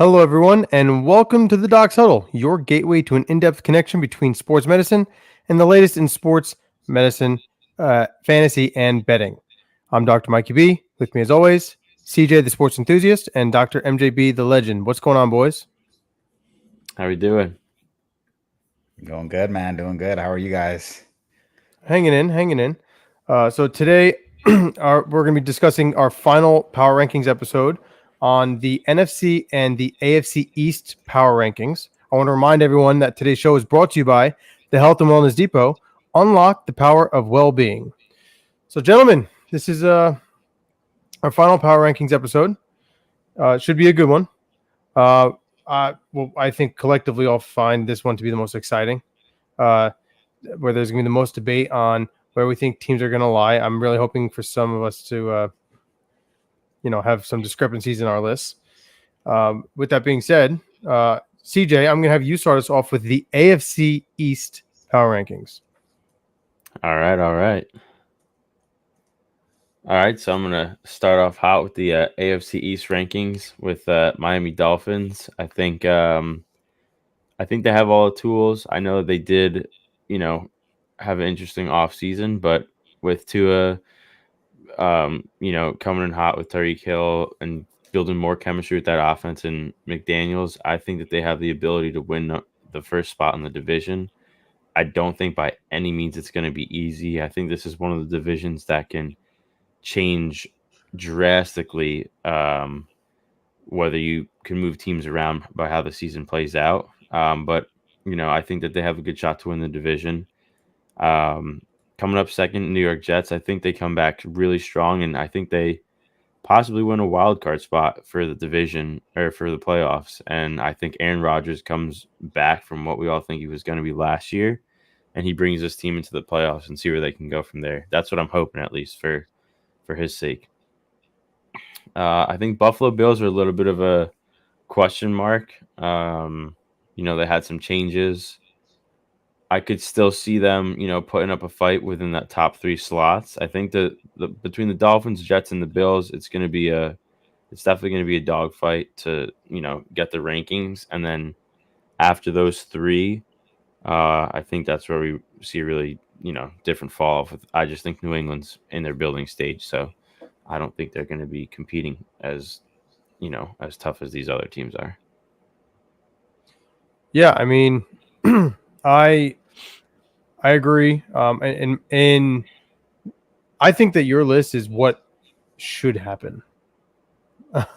Hello, everyone, and welcome to the Docs Huddle, your gateway to an in-depth connection between sports medicine and the latest in sports medicine, fantasy, and betting. I'm Dr. Mikey B. With me, as always, CJ, the sports enthusiast, and Dr. MJB, the legend. What's going on, boys? How we doing? Doing good, man. Doing good. How are you guys? Hanging in. So today, we're going to be discussing our final Power Rankings episode on the NFC and the AFC East Power Rankings. I want to remind everyone that today's show is brought to you by the Health and Wellness Depot. Unlock the power of well-being. So, gentlemen, this is our final Power Rankings episode. Should be a good one. I think collectively I'll find this one to be the most exciting, where there's going to be the most debate on where we think teams are going to lie. I'm really hoping for some of us to have some discrepancies in our lists. With that being said, CJ, I'm going to have you start us off with the AFC East Power Rankings. All right. So I'm gonna start off hot with the AFC East rankings with Miami Dolphins. I think they have all the tools. I know they did, have an interesting offseason, but with Tua, coming in hot with Tyreek Hill and building more chemistry with that offense and McDaniels, I think that they have the ability to win the first spot in the division. I don't think by any means it's going to be easy. I think this is one of the divisions that can change drastically, whether you can move teams around by how the season plays out. But I think that they have a good shot to win the division. Coming up second, New York Jets. I think they come back really strong, and I think they possibly win a wild card spot for the division or for the playoffs. And I think Aaron Rodgers comes back from what we all think he was going to be last year, and he brings this team into the playoffs and see where they can go from there. That's what I'm hoping, at least for his sake. I think Buffalo Bills are a little bit of a question mark. They had some changes. I could still see them, putting up a fight within that top three slots. I think that between the Dolphins, Jets, and the Bills, it's definitely going to be a dogfight to, get the rankings. And then after those three, I think that's where we see a really, different fall off. I just think New England's in their building stage, so I don't think they're going to be competing as tough as these other teams are. Yeah, I mean, I agree. And I think that your list is what should happen.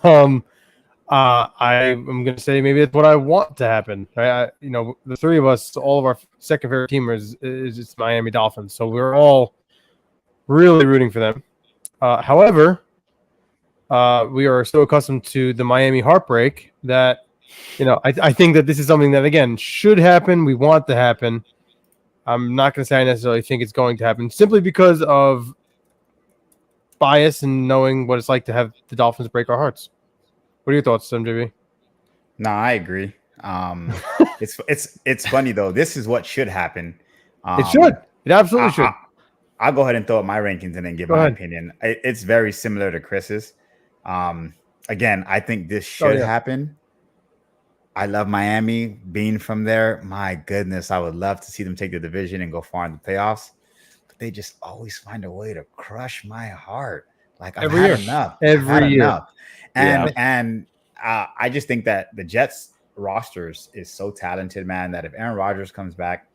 I'm going to say maybe it's what I want to happen. Right? The three of us, all of our second favorite team is it's Miami Dolphins. So we're all really rooting for them. However, we are so accustomed to the Miami heartbreak that, I think that this is something that, again, should happen. We want to happen. I'm not going to say I necessarily think it's going to happen simply because of bias and knowing what it's like to have the Dolphins break our hearts. What are your thoughts, MJB? No, I agree. It's funny though. This is what should happen. It should. It absolutely should. I'll go ahead and throw up my rankings and then give my opinion. It's very similar to Chris's. Again, I think this should happen. I love Miami. Being from there, my goodness, I would love to see them take the division and go far in the playoffs. But they just always find a way to crush my heart. Like I've had enough. Every year. And I just think that the Jets rosters is so talented, man, that if Aaron Rodgers comes back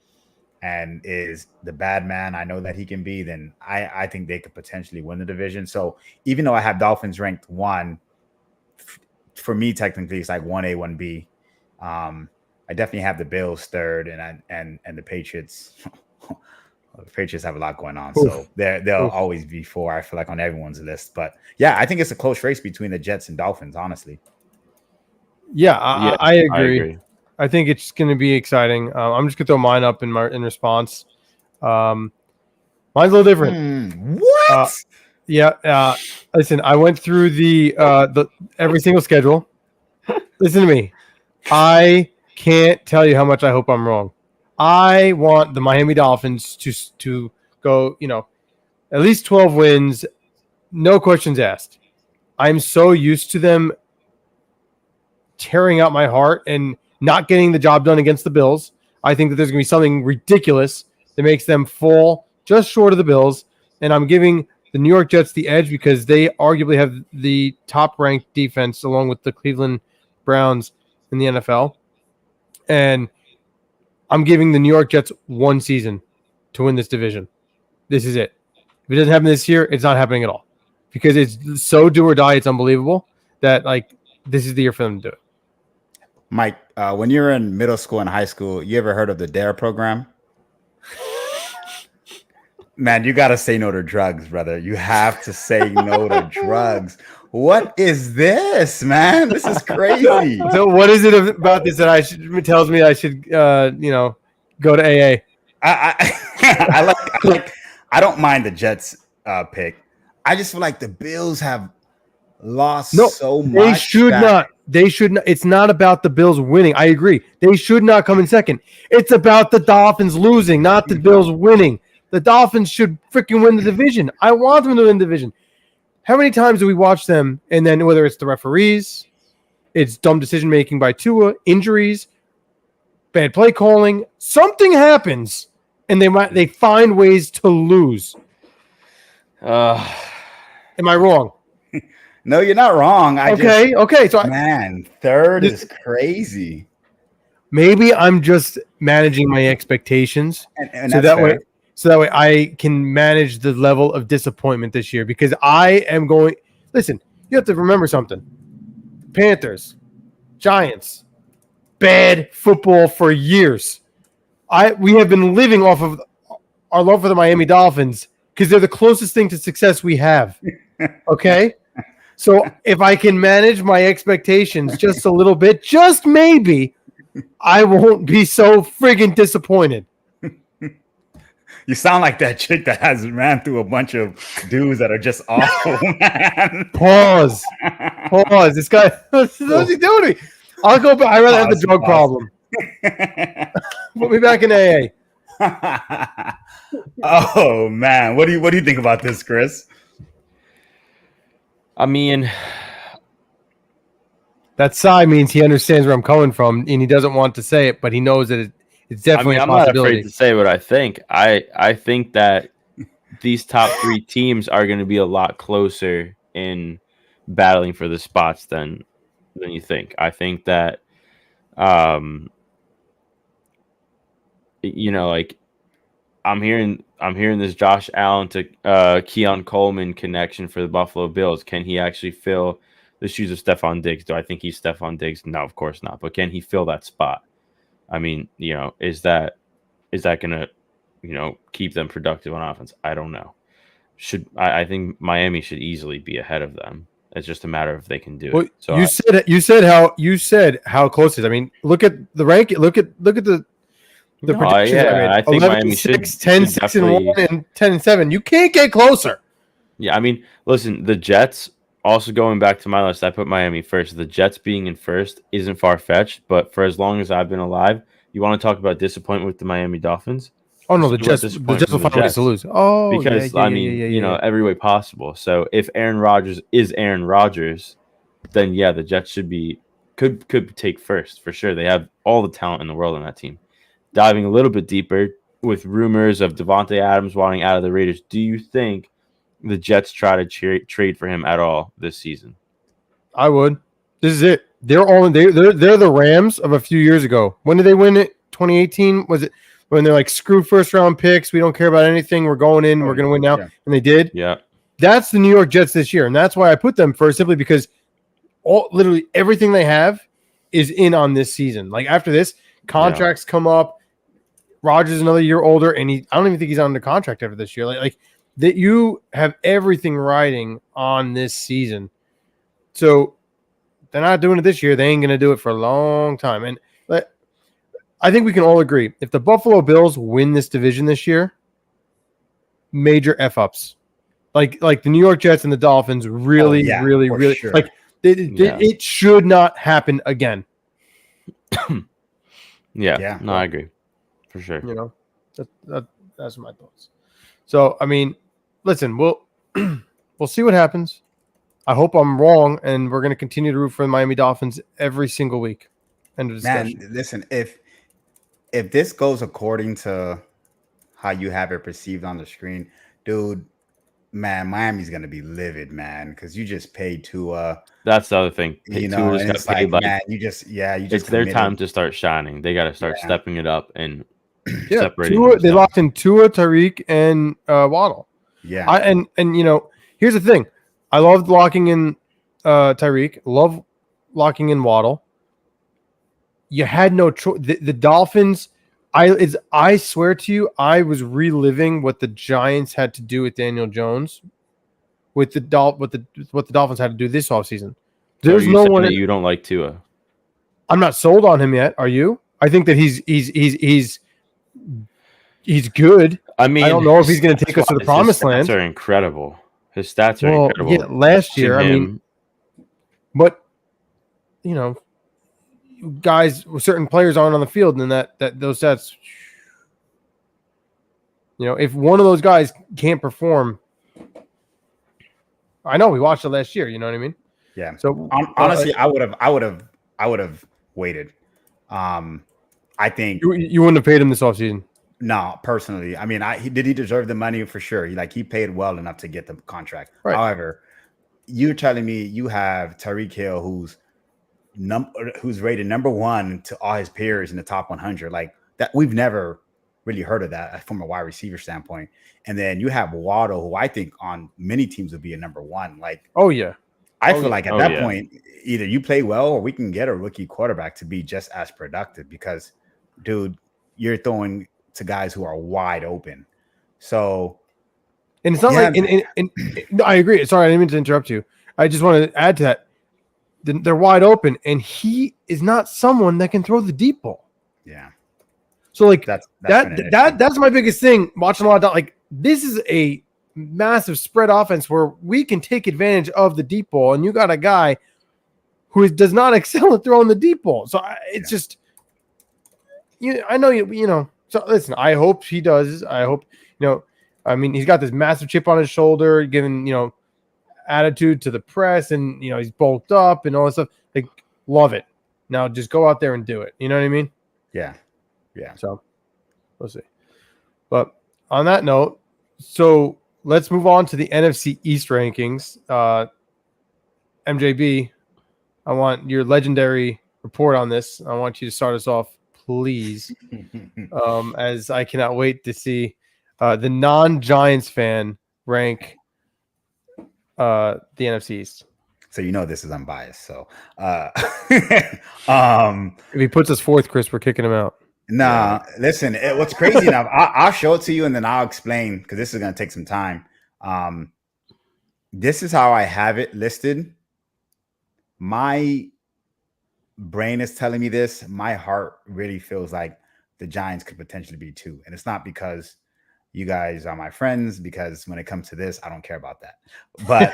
and is the bad man I know that he can be, then I think they could potentially win the division. So even though I have Dolphins ranked 1, for me, technically, it's like 1A, 1B. I definitely have the Bills 3rd and the Patriots. The Patriots have a lot going on, so they'll always be 4. I feel like on everyone's list, but yeah, I think it's a close race between the Jets and Dolphins. Honestly, I agree. I think it's going to be exciting. I'm just going to throw mine up in response. Mine's a little different. What? Listen, I went through the every single schedule. Listen to me. I can't tell you how much I hope I'm wrong. I want the Miami Dolphins to go, at least 12 wins, no questions asked. I'm so used to them tearing out my heart and not getting the job done against the Bills. I think that there's going to be something ridiculous that makes them fall just short of the Bills. And I'm giving the New York Jets the edge because they arguably have the top-ranked defense along with the Cleveland Browns in the NFL. And I'm giving the New York Jets one season to win this division. This is it. If it doesn't happen this year, it's not happening at all. Because it's so do or die, it's unbelievable that, like, this is the year for them to do it. Mike, when you were in middle school and high school, you ever heard of the DARE program? Man, you got to say no to drugs, brother. You have to say no to drugs. What is this, man? This is crazy. So what is it about this that tells me I should, go to AA? I don't mind the Jets pick. I just feel like the Bills have lost so much. They should not. They should not. It's not about the Bills winning. I agree. They should not come in second. It's about the Dolphins losing, not the Bills winning. The Dolphins should freaking win the division. I want them to win the division. How many times do we watch them, and then whether it's the referees, it's dumb decision-making by Tua, injuries, bad play calling, something happens, and they find ways to lose. Am I wrong? No, you're not wrong. Okay. So third is crazy. Maybe I'm just managing my expectations, and so that's that fair. So that way I can manage the level of disappointment this year because I am going – listen, you have to remember something. Panthers, Giants, bad football for years. We have been living off of our love for the Miami Dolphins because they're the closest thing to success we have, okay? So if I can manage my expectations just a little bit, just maybe, I won't be so friggin' disappointed. You sound like that chick that has ran through a bunch of dudes that are just awful, man. Pause. This guy, what's he doing to me? I'll go back. I'd rather have the drug problem. Put me back in AA. Oh man, what do you think about this, Chris? I mean, that sigh means he understands where I'm coming from, and he doesn't want to say it, but he knows that it's definitely a I'm possibility. not afraid to say what I think. I think that these top three teams are going to be a lot closer in battling for the spots than you think. I think that, like I'm hearing this Josh Allen to Keon Coleman connection for the Buffalo Bills. Can he actually fill the shoes of Stephon Diggs? Do I think he's Stephon Diggs? No, of course not. But can he fill that spot? I mean, is that going to, keep them productive on offense? I don't know. I think Miami should easily be ahead of them. It's just a matter of if they can do it. So you said how close it is. I mean, look at the ranking. Look at the predictions. Yeah, I think Miami should 10-6-1 and 10-7. You can't get closer. Yeah, I mean, listen, the Jets. Also, going back to my list, I put Miami first. The Jets being in first isn't far-fetched, but for as long as I've been alive, you want to talk about disappointment with the Miami Dolphins? Oh, no, the Jets will find ways to lose. Oh, because, every way possible. So if Aaron Rodgers is Aaron Rodgers, then, yeah, the Jets could take first for sure. They have all the talent in the world on that team. Diving a little bit deeper with rumors of Devontae Adams wanting out of the Raiders, do you think the Jets try to trade for him at all this season? I would. This is it. They're the Rams of a few years ago. When did they win it? 2018? Was it when they're like, screw first round picks? We don't care about anything. We're going in. We're going to win now. Yeah. And they did. Yeah. That's the New York Jets this year. And that's why I put them first, simply because literally everything they have is in on this season. Like after this, contracts come up. Rodgers is another year older, and I don't even think he's under contract after this year. Like that, you have everything riding on this season. So they're not doing it this year. They ain't going to do it for a long time. And I think we can all agree, if the Buffalo Bills win this division this year, major F-ups. Like the New York Jets and the Dolphins really sure. Like it should not happen again. Yeah. No, I agree. For sure. That's my thoughts. So, I mean, listen, we'll see what happens. I hope I'm wrong, and we're going to continue to root for the Miami Dolphins every single week. End of discussion. Man, listen, if this goes according to how you have it perceived on the screen, dude, man, Miami's gonna be livid, man, because you just paid Tua. That's the other thing. Tua just and got it's paid like, man, you just it's their time to start shining. They got to start stepping it up and separating. They locked in Tua, Tyreek, and Waddle. Yeah, and here's the thing: I loved locking in Tyreek. Love locking in Waddle. You had no choice. The Dolphins. I swear to you, I was reliving what the Giants had to do with Daniel Jones, with what the Dolphins had to do this offseason. There's no one that you don't like Tua. I'm not sold on him yet. Are you? I think that he's good. I mean, I don't know if he's going to take us to the promised land. His stats are incredible. His stats are incredible. Yeah, last year, I mean, but guys, certain players aren't on the field, and that those stats. If one of those guys can't perform, I know we watched it last year. You know what I mean? Yeah. So honestly, I would have waited. I think you wouldn't have paid him this offseason. No, personally, I mean, he deserve the money for sure. He paid well enough to get the contract. Right. However, you're telling me you have Tyreek Hill, who's rated number 1 to all his peers in the top 100. Like that, we've never really heard of that from a wide receiver standpoint. And then you have Waddle, who I think on many teams would be a number 1. Like, oh yeah, I feel like at that point, either you play well or we can get a rookie quarterback to be just as productive because, dude, you're throwing to guys who are wide open. So, and it's not no, I agree. Sorry, I didn't mean to interrupt you. I just want to add to that. They're wide open, and he is not someone that can throw the deep ball. Yeah. So like that's my biggest thing. Watching a lot of this is a massive spread offense where we can take advantage of the deep ball, and you got a guy who does not excel at throwing the deep ball. So it's just, I know you know. So listen, I hope he does. I hope I mean, he's got this massive chip on his shoulder, giving attitude to the press, and he's bulked up and all this stuff. Like, love it. Now just go out there and do it. You know what I mean? Yeah. So we'll see. But on that note, so let's move on to the NFC East rankings. MJB, I want your legendary report on this. I want you to start us off, please, as I cannot wait to see the non-Giants fan rank the NFC East. So this is unbiased. So if he puts us fourth, Chris, we're kicking him out. Nah, listen, what's crazy enough, I'll show it to you and then I'll explain because this is going to take some time. This is how I have it listed. My brain is telling me this. My heart really feels like the Giants could potentially be 2. And it's not because you guys are my friends, because when it comes to this, I don't care about that. But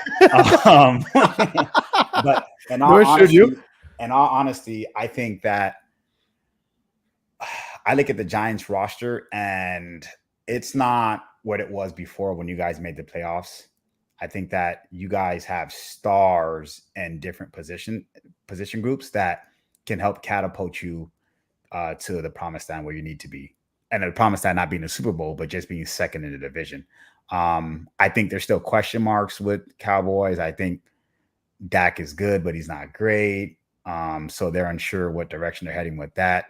but in all honesty, I think that I look at the Giants roster and it's not what it was before when you guys made the playoffs. I think that you guys have stars in different position groups that can help catapult you to the promised land where you need to be. And the promised land not being a Super Bowl, but just being second in the division. I think there's still question marks with Cowboys. I think Dak is good, but he's not great. So they're unsure what direction they're heading with that.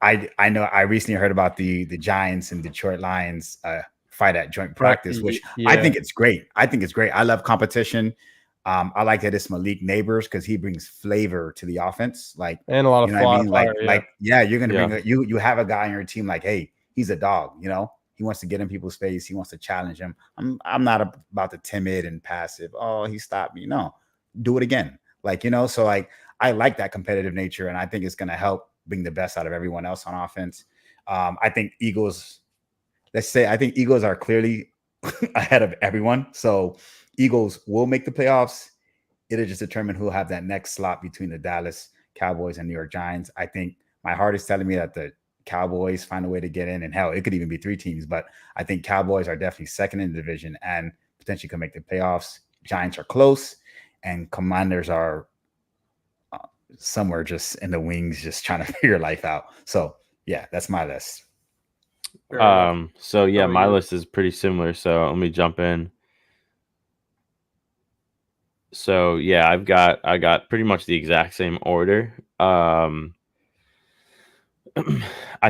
I know I recently heard about the Giants and Detroit Lions fight at joint practice, which I think it's great. I love competition. I like that it's Malik Neighbors because he brings flavor to the offense, and a lot of fire. You're gonna bring you have a guy on your team hey, he's a dog. He wants to get in people's face. He wants to challenge him. I'm not about the timid and passive. Oh, he stopped me. No, do it again. So I like that competitive nature, and I think it's gonna help bring the best out of everyone else on offense. I think Eagles are clearly ahead of everyone. So Eagles will make the playoffs. It'll just determine who will have that next slot between the Dallas Cowboys and New York Giants. I think my heart is telling me that the Cowboys find a way to get in, and hell, it could even be 3 teams, but I think Cowboys are definitely second in the division and potentially can make the playoffs. Giants are close. and Commanders are somewhere just in the wings, just trying to figure life out. So yeah, that's my list. So yeah, about my you? list is pretty similar. So let me jump in. So yeah, I got pretty much the exact same order. I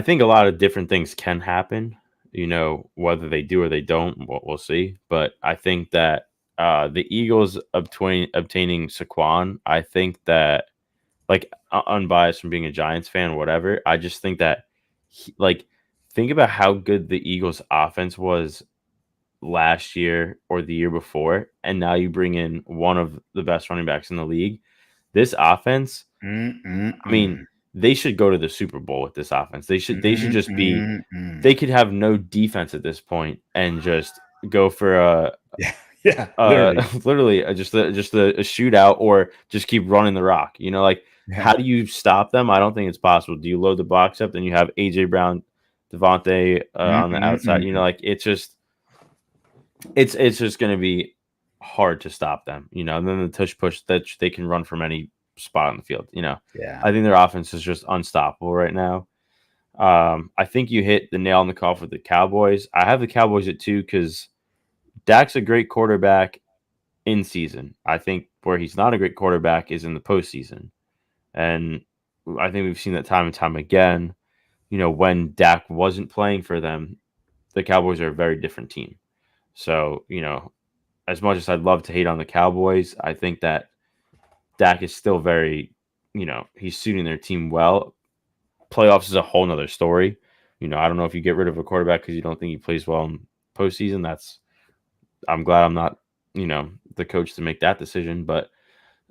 think a lot of different things can happen. Whether they do or they don't, we'll see. But I think that the Eagles obtaining Saquon, I think that, like, unbiased from being a Giants fan, whatever. I just think that, think about how good the Eagles' offense was last year or the year before, and now you bring in one of the best running backs in the league. This offense, I mean, they should go to the Super Bowl with this offense. They should just be. They could have no defense at this point and just go for yeah, literally. literally just a shootout, or just keep running the rock. How do you stop them? I don't think it's possible. Do you load the box up? Then you have AJ Brown, Devontae on the outside. It's just going to be hard to stop them. And then the tush push that they can run from any spot on the field. Yeah. I think their offense is just unstoppable right now. I think you hit the nail on the coffin with the Cowboys. I have the Cowboys at 2 because Dak's a great quarterback in season. I think where he's not a great quarterback is in the postseason. And I think we've seen that time and time again. When Dak wasn't playing for them, the Cowboys are a very different team. So, as much as I'd love to hate on the Cowboys, I think that Dak is still very, he's suiting their team well. Playoffs is a whole nother story. I don't know if you get rid of a quarterback because you don't think he plays well in postseason. I'm glad I'm not, the coach to make that decision. But,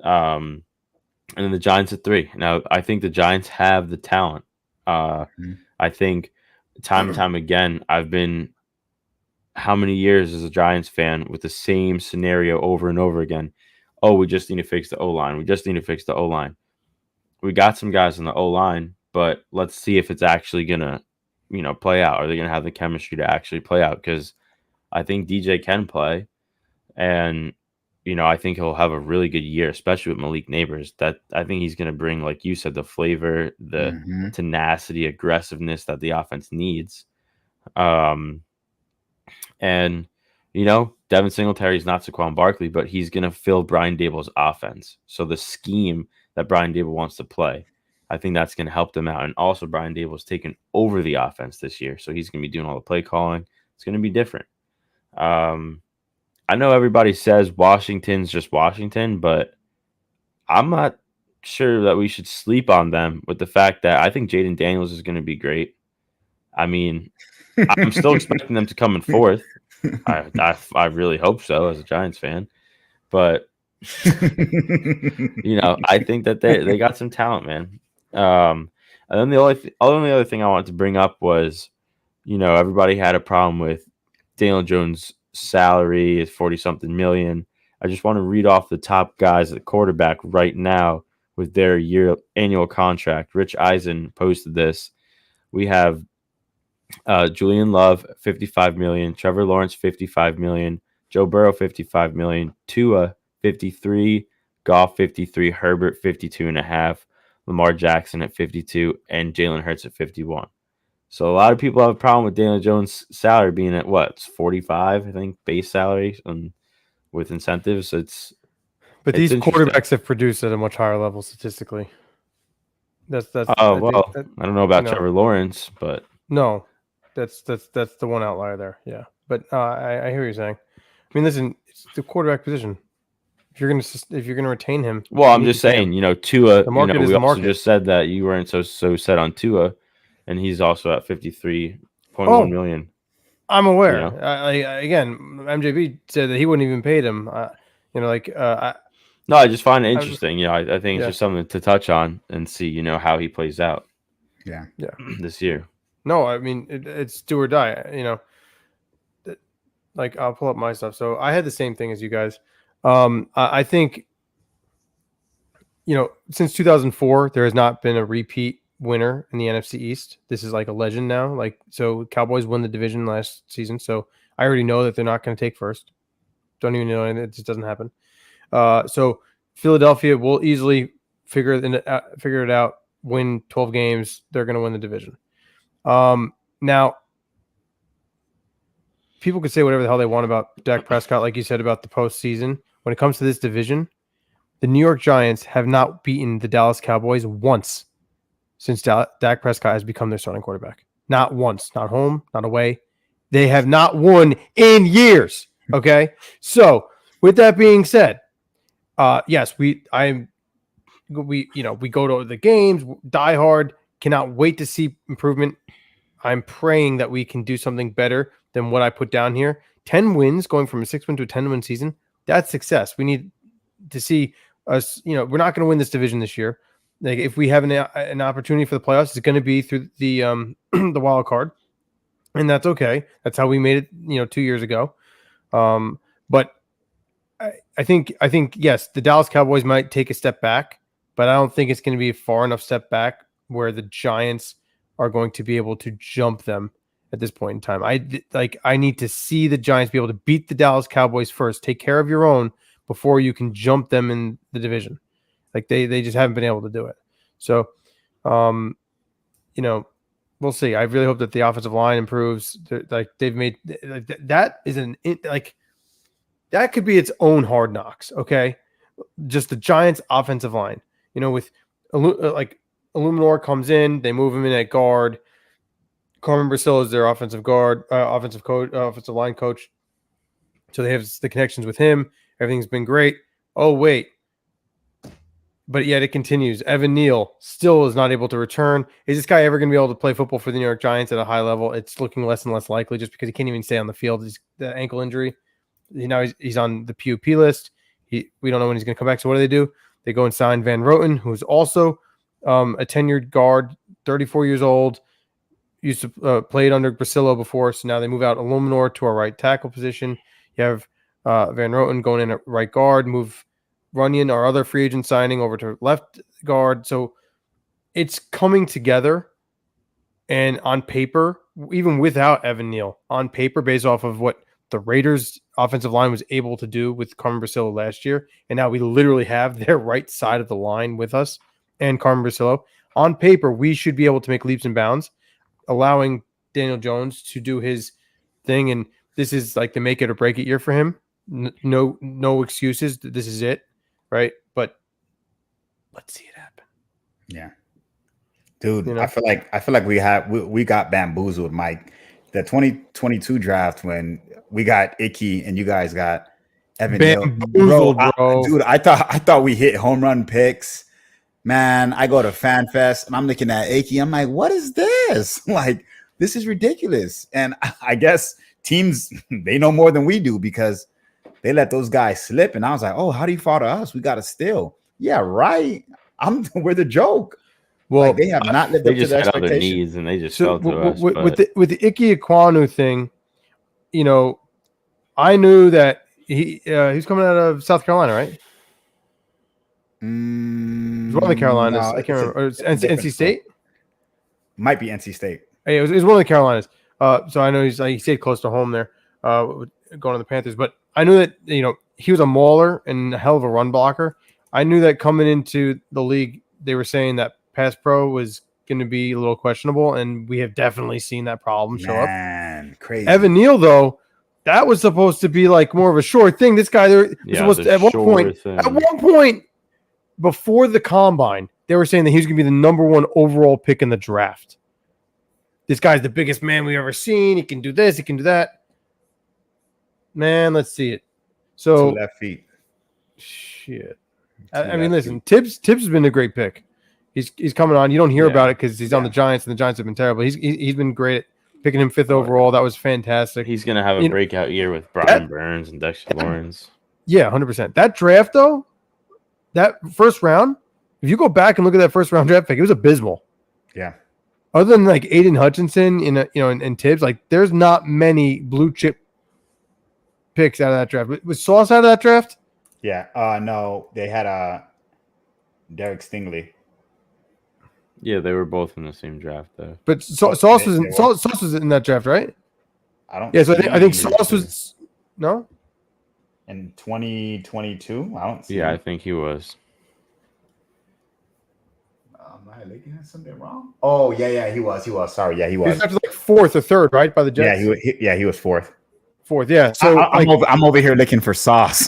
and then the Giants at 3. Now, I think the Giants have the talent. I think time and time again, I've been how many years as a Giants fan with the same scenario over and over again. Oh, we just need to fix the O-line. We just need to fix the O-line. We got some guys on the O-line, but let's see if it's actually going to, play out. Are they going to have the chemistry to actually play out? Because I think DJ can play, and, I think he'll have a really good year, especially with Malik Neighbors. That I think he's going to bring, like you said, the flavor, the tenacity, aggressiveness that the offense needs. And, Devin Singletary is not Saquon Barkley, but he's going to fill Brian Dable's offense. So the scheme that Brian Dable wants to play, I think that's going to help them out. And also, Brian Dable's taken over the offense this year, so he's going to be doing all the play calling. It's going to be different. I know everybody says Washington's just Washington, but I'm not sure that we should sleep on them with the fact that I think Jaden Daniels is going to be great. I mean, I'm still expecting them to come in 4th. I really hope so as a Giants fan. But, I think that they got some talent, man. And then the only other thing I wanted to bring up was, everybody had a problem with Daniel Jones' salary is 40-something million. I just want to read off the top guys at quarterback right now with their annual contract. Rich Eisen posted this. We have Julian Love, $55 million. Trevor Lawrence, $55 million. Joe Burrow, $55 million. Tua, $53. Goff, $53. Herbert, $52.5. Lamar Jackson at $52. And Jalen Hurts at $51. So a lot of people have a problem with Daniel Jones' salary being at it's 45, I think, base salary, and with incentives. But these quarterbacks have produced at a much higher level statistically. That's. Oh well, I don't know about Trevor Lawrence, but no, that's the one outlier there. Yeah, but I hear what you're saying. I mean, listen, it's the quarterback position. If you're gonna retain him, well, I'm just saying, Tua. The market we the also market. just said that you weren't so set on Tua, and he's also at 53.1 million. I'm aware. Again, MJB said that he wouldn't even pay him. No, I just find it interesting. I think it's just something to touch on and see, how he plays out. Yeah. This year. No, I mean it's do or die. Like I'll pull up my stuff. So I had the same thing as you guys. I think, since 2004, there has not been a repeat winner in the NFC East. This is like a legend now. So Cowboys won the division last season. So I already know that they're not going to take first. Don't even know, and it just doesn't happen. So Philadelphia will easily figure it out, win 12 games. They're going to win the division. Now, people could say whatever the hell they want about Dak Prescott, like you said about the postseason. When it comes to this division, the New York Giants have not beaten the Dallas Cowboys once since Dak Prescott has become their starting quarterback. Not once. Not home, not away. They have not won in years. Okay? So, with that being said, yes, we go to the games, die hard, cannot wait to see improvement. I'm praying that we can do something better than what I put down here. 10 wins, going from a 6-win to a 10-win season, that's success. We need to see us, we're not going to win this division this year. Like, if we have an opportunity for the playoffs, it's going to be through the the wild card, and that's okay. That's how we made it, 2 years ago. But I think yes, the Dallas Cowboys might take a step back, but I don't think it's going to be a far enough step back where the Giants are going to be able to jump them at this point in time. I need to see the Giants be able to beat the Dallas Cowboys first, take care of your own before you can jump them in the division. Like they just haven't been able to do it. So, we'll see. I really hope that the offensive line improves. They've made that could be its own Hard Knocks. Okay, just the Giants' offensive line. With Illuminor comes in, they move him in at guard. Carmen Brasillo is their offensive line coach. So they have the connections with him. Everything's been great. Oh, wait. But yet it continues. Evan Neal still is not able to return. Is this guy ever going to be able to play football for the New York Giants at a high level? It's looking less and less likely just because he can't even stay on the field. The ankle injury. He's on the PUP list. We don't know when he's going to come back. So what do? They go and sign Van Roten, who's also a tenured guard, 34 years old, used to played under Brasillo before. So now they move out Illuminor to a right tackle position. You have Van Roten going in at right guard, move Runyon, our other free agent signing, over to left guard. So it's coming together. And on paper, even without Evan Neal, on paper, based off of what the Raiders offensive line was able to do with Carmen Brasillo last year, and now we literally have their right side of the line with us and Carmen Brasillo. On paper, we should be able to make leaps and bounds, allowing Daniel Jones to do his thing. And this is like the make it or break it year for him. No excuses. This is it. Right. But let's see it happen. Yeah. Dude, I feel like we got bamboozled, Mike. The 2022 draft when we got Icky and you guys got Evan Neal. Bro. Dude, I thought we hit home run picks. Man, I go to FanFest and I'm looking at Icky. I'm like, what is this? Like, this is ridiculous. And I guess teams, they know more than we do because they let those guys slip. And I was like, oh, how do you fall to us? We got to steal. Yeah, right. We're the joke. Well, they have not lived up to the expectations. Needs and they just fell to us. With the Ike Ekwonu thing, I knew that he's coming out of South Carolina, right? He's one of the Carolinas. I can't remember. It's NC State? Might be NC State. Hey, it was one of the Carolinas. So I know he stayed close to home there, going to the Panthers. But I knew that he was a mauler and a hell of a run blocker. I knew that coming into the league, they were saying that pass pro was going to be a little questionable, and we have definitely seen that problem show up. Crazy. Evan Neal, though, that was supposed to be like more of a short thing. This guy there was supposed to, at one point before the combine, they were saying that he was going to be the number one overall pick in the draft. This guy's the biggest man we've ever seen. He can do this. He can do that. Man, let's see it. So 2 left feet. Shit. I mean, listen, Tibbs has been a great pick. He's coming on. You don't hear about it because he's on the Giants, and the Giants have been terrible. He's been great at picking him 5th overall. That was fantastic. He's gonna have a breakout year with Brian Burns and Dexter Lawrence. Yeah, 100%. That draft though, that first round. If you go back and look at that first round draft pick, it was abysmal. Yeah. Other than like Aiden Hutchinson and Tibbs, like there's not many blue chip picks out of that draft. Was Sauce out of that draft? Yeah. No, they had Derek Stingley. Yeah, they were both in the same draft though. But Sauce was in that draft, right? I don't. Yeah, so I think Sauce was no. in 2022. I don't see. Yeah, I think he was. Am I looking at something wrong? Oh yeah, he was. Sorry, yeah, he He was. was after like fourth or third, right, by the Jets. Yeah, he was fourth. Fourth. Yeah. So I'm over here looking for sauce.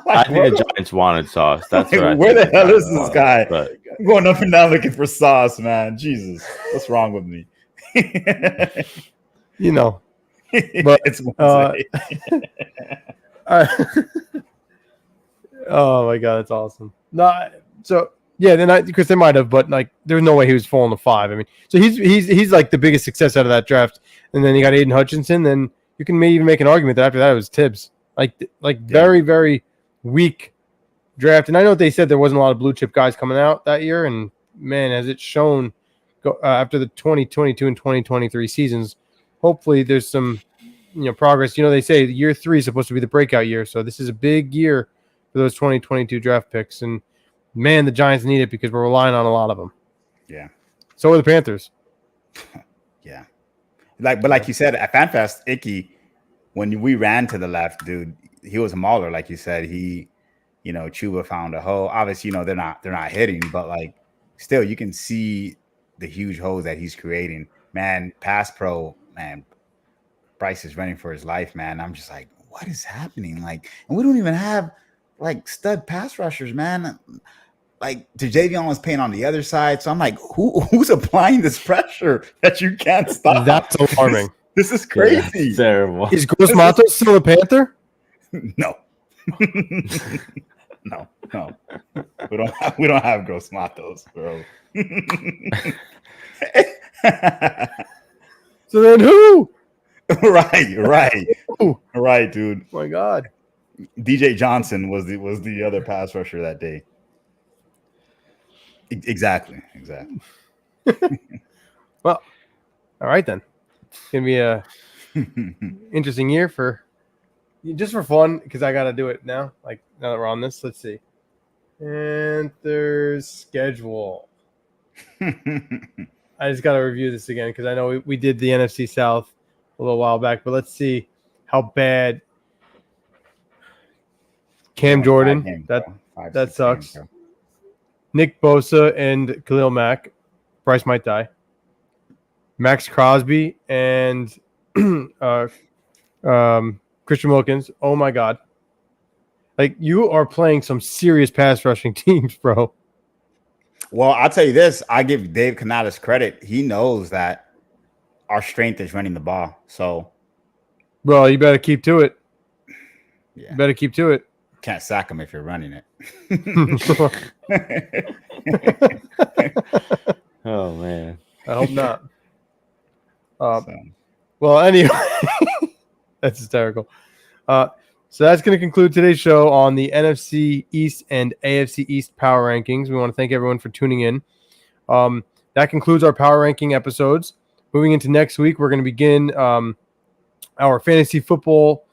I think the Giants wanted sauce. That's what where the hell is this wanted, guy? But I'm going up and down looking for sauce, man. Jesus, what's wrong with me? You know, but it's oh my god, that's awesome. No, so yeah, then because they might have, but like there's no way he was falling to 5. I mean, so he's like the biggest success out of that draft, and then you got Aiden Hutchinson. Then you can maybe even make an argument that after that it was Tibbs. Very, very weak draft. And I know they said there wasn't a lot of blue chip guys coming out that year. And man, as it's shown after the 2022 and 2023 seasons, hopefully there's some progress. They say year 3 is supposed to be the breakout year. So this is a big year for those 2022 draft picks. And man, the Giants need it because we're relying on a lot of them. Yeah. So are the Panthers. Yeah. But like you said, at FanFest, Icky, when we ran to the left, dude, he was a mauler. Like you said, Chuba found a hole. Obviously, they're not hitting, but like still you can see the huge holes that he's creating. Man, pass pro, man, Bryce is running for his life, man. I'm just like, what is happening? Like, and we don't even have like stud pass rushers, man. Like Javion was playing on the other side. So I'm like, who's applying this pressure that you can't stop? That's alarming. This is crazy. Yeah, terrible. Is Gross Matos still a Panther? No. No. We don't have Gross Matos, bro. So then who? Right. Right, dude. Oh my God. DJ Johnson was the other pass rusher that day. Exactly. Well, all right then. It's gonna be a interesting year for fun because I gotta do it now. Like now that we're on this, let's see. Panthers schedule. I just gotta review this again because I know we did the NFC South a little while back, but let's see how bad Cam Jordan. That sucks. Games, Nick Bosa and Khalil Mack. Bryce might die. Max Crosby and Christian Wilkins. Oh my God. Like you are playing some serious pass rushing teams, bro. Well, I'll tell you this. I give Dave Canales credit. He knows that our strength is running the ball. So, bro, you better keep to it. Yeah. You better keep to it. Can't sack him if you're running it. Oh man. I hope not. Well, anyway, that's hysterical. So that's going to conclude today's show on the NFC East and AFC East Power Rankings. We want to thank everyone for tuning in. That concludes our Power Ranking episodes. Moving into next week, we're going to begin our fantasy football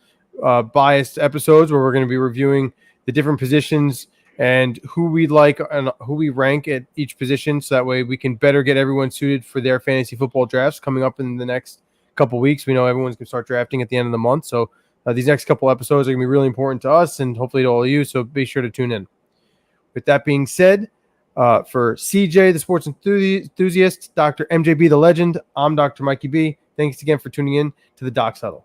biased episodes where we're going to be reviewing the different positions and who we like and who we rank at each position. So that way we can better get everyone suited for their fantasy football drafts coming up in the next couple weeks. We know everyone's going to start drafting at the end of the month. So these next couple episodes are going to be really important to us and hopefully to all of you. So be sure to tune in. With that being said, for CJ, the sports enthusiast, Dr. MJB, the legend, I'm Dr. Mikey B. Thanks again for tuning in to the Doc Huddle.